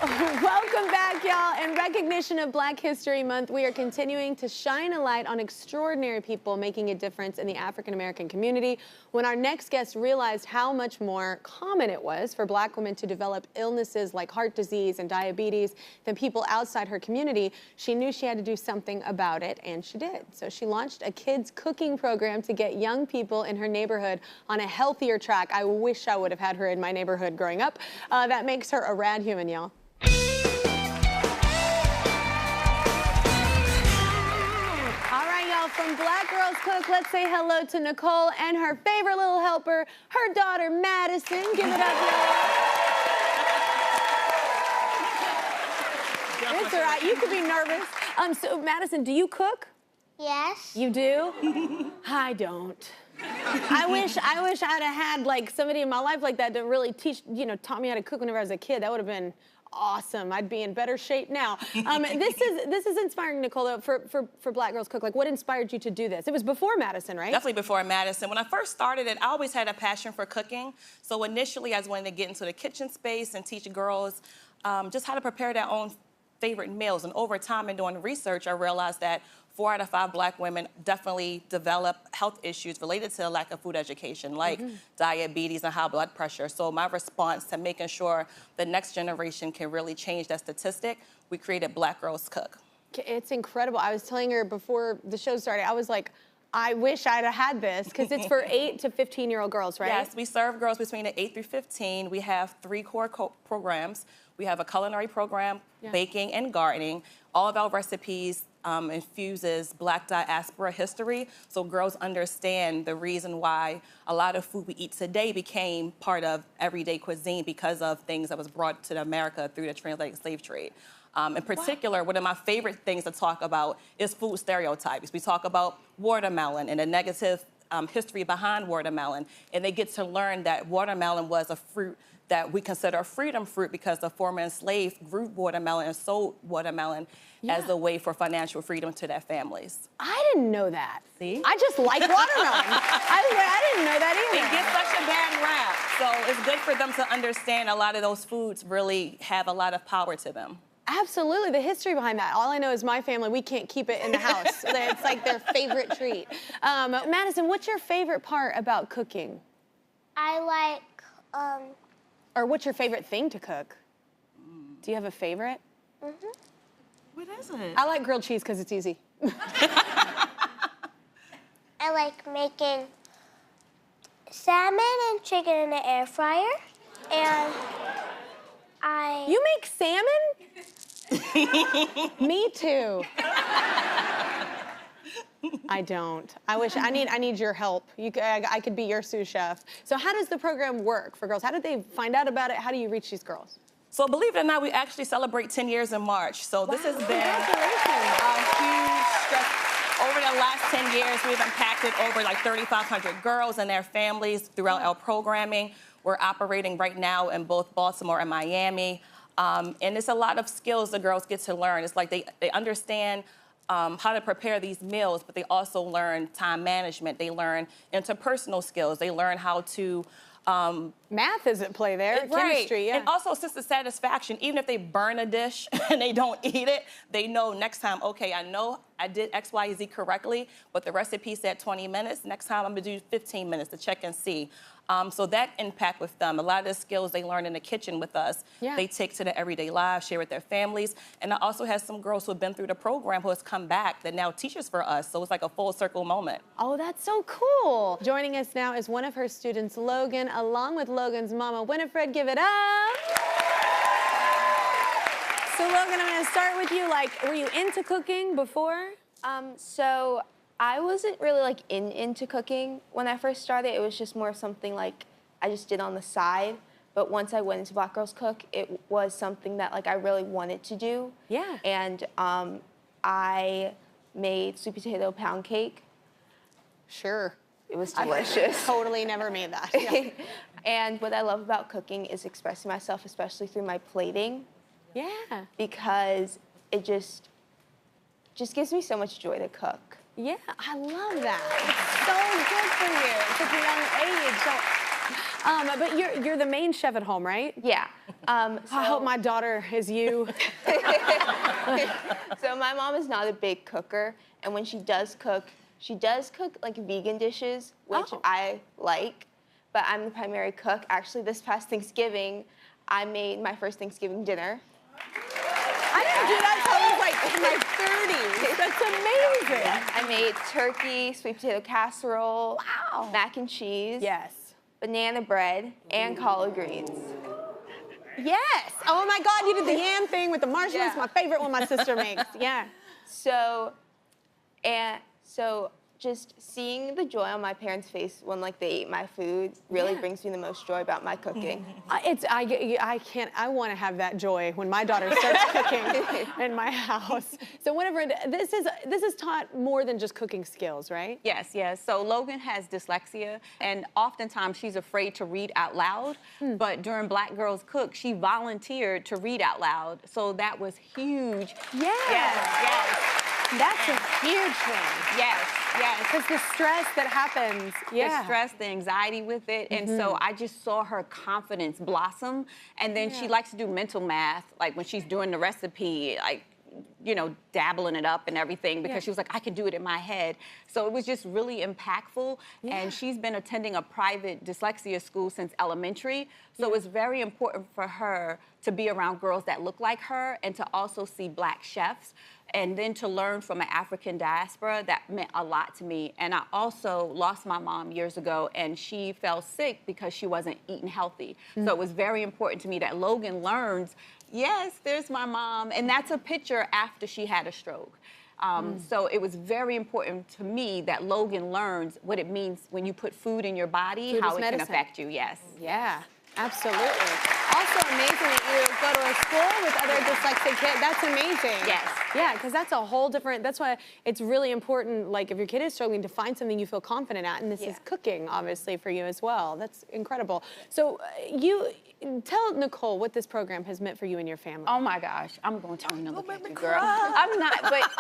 Welcome back, y'all. In recognition of Black History Month, we are continuing to shine a light on extraordinary people making a difference in the African-American community. When our next guest realized how much more common it was for Black women to develop illnesses like heart disease and diabetes than people outside her community, she knew she had to do something about it, and she did. So she launched a kids cooking program to get young people in her neighborhood on a healthier track. I wish I would have had her in my neighborhood growing up. That makes her a rad human, y'all. From Black Girls Cook, let's say hello to Nicole and her favorite little helper, her daughter, Madison. Give it up, y'all. It's all right. You could be nervous. So, Madison, do you cook? Yes. You do? I don't. I wish I'd have had, like, somebody in my life like that to really taught me how to cook whenever I was a kid. That would have been awesome. I'd be in better shape now. This is inspiring, Nicole, for Black Girls Cook. Like, what inspired you to do this? It was before Madison, right? Definitely before Madison. When I first started it, I always had a passion for cooking. So initially, I was wanting to get into the kitchen space and teach girls just how to prepare their own favorite meals. And over time, in doing research, I realized that 4 out of 5 Black women definitely develop health issues related to the lack of food education, like diabetes and high blood pressure. So my response to making sure the next generation can really change that statistic, we created Black Girls Cook. It's incredible. I was telling her before the show started, I was like, I wish I'd have had this, because it's for 8 to 15-year-old girls, right? Yes, we serve girls between the 8 through 15. We have 3 core programs. We have a culinary program, baking and gardening. All of our recipes infuses Black Diaspora history, so girls understand the reason why a lot of food we eat today became part of everyday cuisine because of things that was brought to America through the transatlantic slave trade. In particular, one of my favorite things to talk about is food stereotypes. We talk about watermelon and the negative history behind watermelon, and they get to learn that watermelon was a fruit that we consider a freedom fruit because the former enslaved grew watermelon and sold watermelon as a way for financial freedom to their families. I didn't know that. See? I just like watermelon. I didn't know that either. They get such a bad rap, so it's good for them to understand a lot of those foods really have a lot of power to them. Absolutely, the history behind that. All I know is my family, we can't keep it in the house. It's like their favorite treat. Madison, what's your favorite part about cooking? I like, Or what's your favorite thing to cook? Do you have a favorite? What is it? I like grilled cheese because it's easy. I like making salmon and chicken in the air fryer, and You make salmon? Me too. I don't. I need your help. I could be your sous chef. So how does the program work for girls? How did they find out about it? How do you reach these girls? So believe it or not, we actually celebrate 10 years in March. So this has been a huge stress. Over the last 10 years, we've impacted over like 3,500 girls and their families throughout our programming. We're operating right now in both Baltimore and Miami. And it's a lot of skills the girls get to learn. It's like they understand how to prepare these meals, but they also learn time management. They learn interpersonal skills. They learn how to math is at play there, chemistry, And also sense of satisfaction. Even if they burn a dish and they don't eat it, they know next time, okay, I know I did X, Y, Z correctly, but the recipe said 20 minutes. Next time I'm gonna do 15 minutes to check and see. So that impact with them, a lot of the skills they learn in the kitchen with us, they take to their everyday lives, share with their families. And I also have some girls who have been through the program who has come back that now teaches for us. So it's like a full circle moment. Oh, that's so cool. Joining us now is one of her students, Logan, along with Logan's mama, Winifred. Give it up. So Logan, I'm gonna start with you. Like, were you into cooking before? So I wasn't really like into cooking when I first started. It was just more something like I just did on the side. But once I went into Black Girls Cook, it was something that like I really wanted to do. Yeah. And I made sweet potato pound cake. Sure. It was delicious. I totally never made that. Yeah. And what I love about cooking is expressing myself, especially through my plating. Yeah. Because it just gives me so much joy to cook. Yeah, I love that. It's so good for you at such a young age. So, but you're the main chef at home, right? Yeah. I hope my daughter is you. So my mom is not a big cooker, and when she does cook like vegan dishes, which I like, but I'm the primary cook. Actually, this past Thanksgiving, I made my first Thanksgiving dinner. I didn't do that until I was like in my 30s. That's amazing. I made turkey, sweet potato casserole, Wow. mac and cheese, Yes. banana bread, and collard greens. Yes. Oh my God, you did the yam thing with the marshmallows. Yeah. My favorite one my sister makes. Yeah. So just seeing the joy on my parents' face when like they eat my food really brings me the most joy about my cooking. I want to have that joy when my daughter starts cooking in my house. So Winifred, this is taught more than just cooking skills, right? Yes, yes. So Logan has dyslexia, and oftentimes she's afraid to read out loud. But during Black Girls Cook, she volunteered to read out loud. So that was huge. Yeah. Yes. That's a huge thing. Yes, yes. Because the stress that happens. The stress, the anxiety with it. And so I just saw her confidence blossom. And then she likes to do mental math, like when she's doing the recipe, like, you know, dabbling it up and everything, because she was like, I can do it in my head. So it was just really impactful. And she's been attending a private dyslexia school since elementary. So it's very important for her to be around girls that look like her and to also see Black chefs. And then to learn from an African diaspora, that meant a lot to me. And I also lost my mom years ago, and she fell sick because she wasn't eating healthy. So it was very important to me that Logan learns, yes, there's my mom, and that's a picture after she had a stroke. So it was very important to me that Logan learns what it means when you put food in your body, how it can affect you, yes. Yeah, absolutely. Also amazing that you go to a school with other dyslexic kids. That's amazing. Yes. Yeah, because that's a whole different, that's why it's really important, like if your kid is struggling, to find something you feel confident at, and this is cooking, obviously, for you as well. That's incredible. So you, tell Nicole what this program has meant for you and your family. Oh my gosh, I'm going to turn and look at you, girl. I'm not, but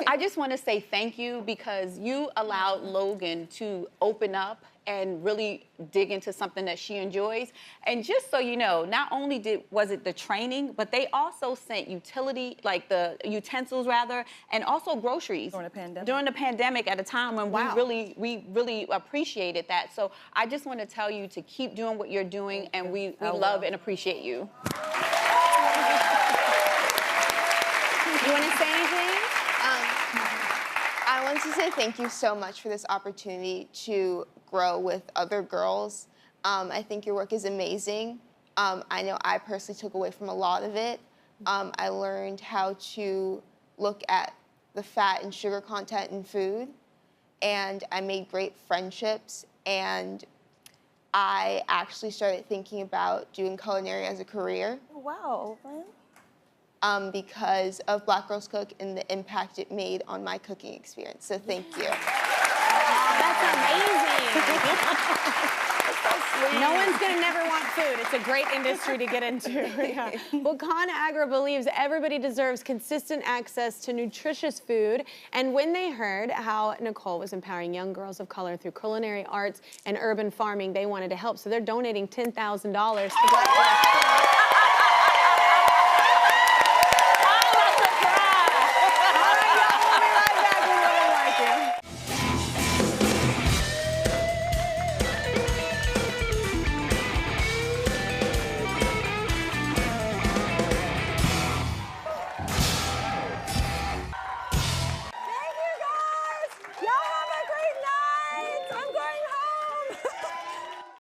I just want to say thank you, because you allowed Logan to open up and really dig into something that she enjoys. And just so you know, not only was it the training, but they also sent the utensils rather, and also groceries. During the pandemic. During the pandemic, at a time when we really appreciated that. So I just want to tell you to keep doing what you're doing, and we love and appreciate you. You want to say anything? I want to say thank you so much for this opportunity to grow with other girls. I think your work is amazing. I know I personally took away from a lot of it. I learned how to look at the fat and sugar content in food, and I made great friendships, and I actually started thinking about doing culinary as a career. Wow. Because of Black Girls Cook and the impact it made on my cooking experience. So thank you. That's amazing. No one's gonna never want food. It's a great industry to get into. Yeah. Well, ConAgra believes everybody deserves consistent access to nutritious food. And when they heard how Nicole was empowering young girls of color through culinary arts and urban farming, they wanted to help. So they're donating $10,000 to Black Diaspora.